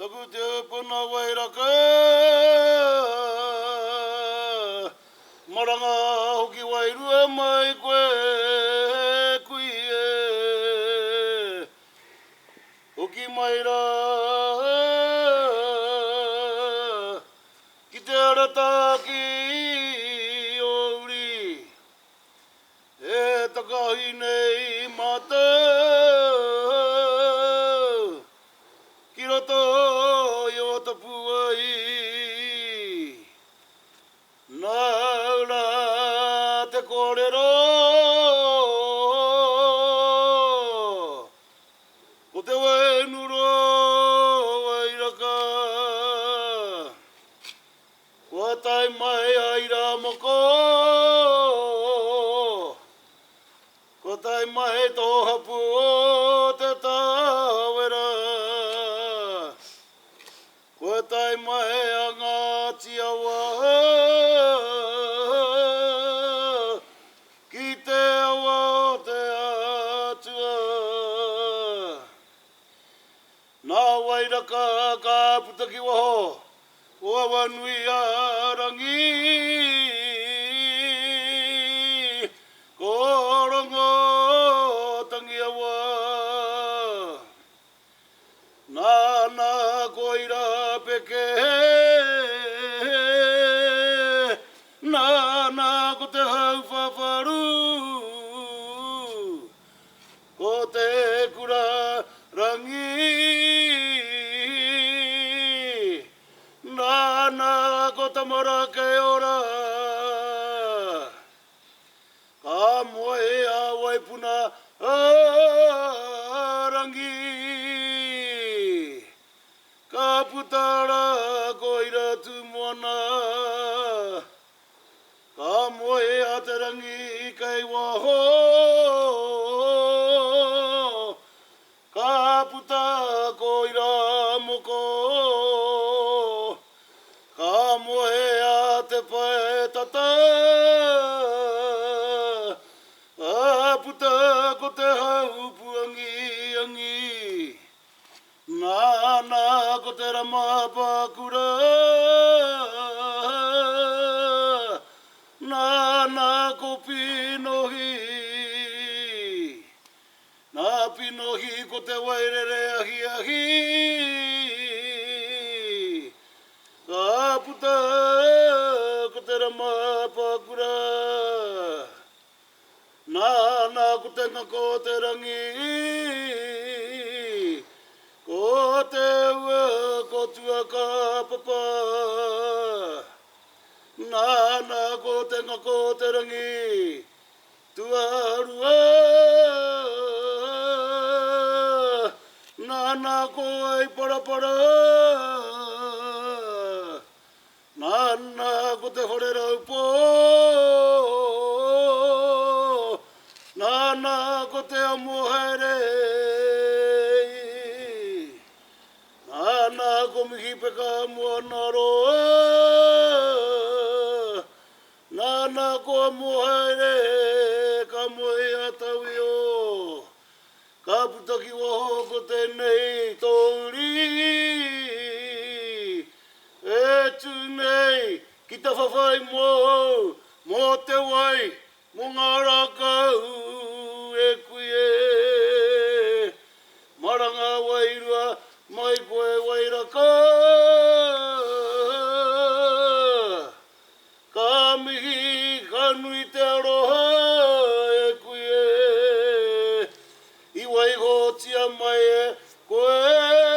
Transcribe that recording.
Taku te puna wairaka Maranga hoki wairua mai koe kui e Hoki mai rā Ki te arata ki o uri E takahi nei mātou Ki roto i o tapu ai Nā ura te kōrero Ko te wainuro wairaka Kua tai mai aira moko Ko tai mai tō hapu o te tāwera Ko tai mai a ngā tiawa Ki te awa o te atua Nā wairaka ka putaki waho O awanui a rangi Ko rongo tangi awa Nāna koira peke Nāna ko te hau whawharu Ko te kura rangi Nāna ko tamara ke ora Ka moe a waipuna rangi Ka putara koira tu moana Ka moe a te rangi kei waho Ka puta koira moko Ka moe a te pae tata Ka puta ko te hau puangi angi Nāna ko te rama pākura Nāna ko pinohi Nā pinohi ko te wairere ahi ahi Ka puta ko te rama pākura Nāna ko te ngako te rangi Ko te ua ko tua ka papa Nāna ko te ngako te rangi Tua rua Nāna ko ai parapara Nāna ko te hore raupo Nāna ko te amohere Nāna ko mihi peka mua naroa Nāna ko amohere ka moe atawi o Ka putaki waho ko tēnei tōuri E tu nei ki ta whawhai mō te wai Mō ngā rakau e kui e Maranga wairua mai koe wairaka Ka mihi ka nui te aroha e kui e I waiho tia mai e koe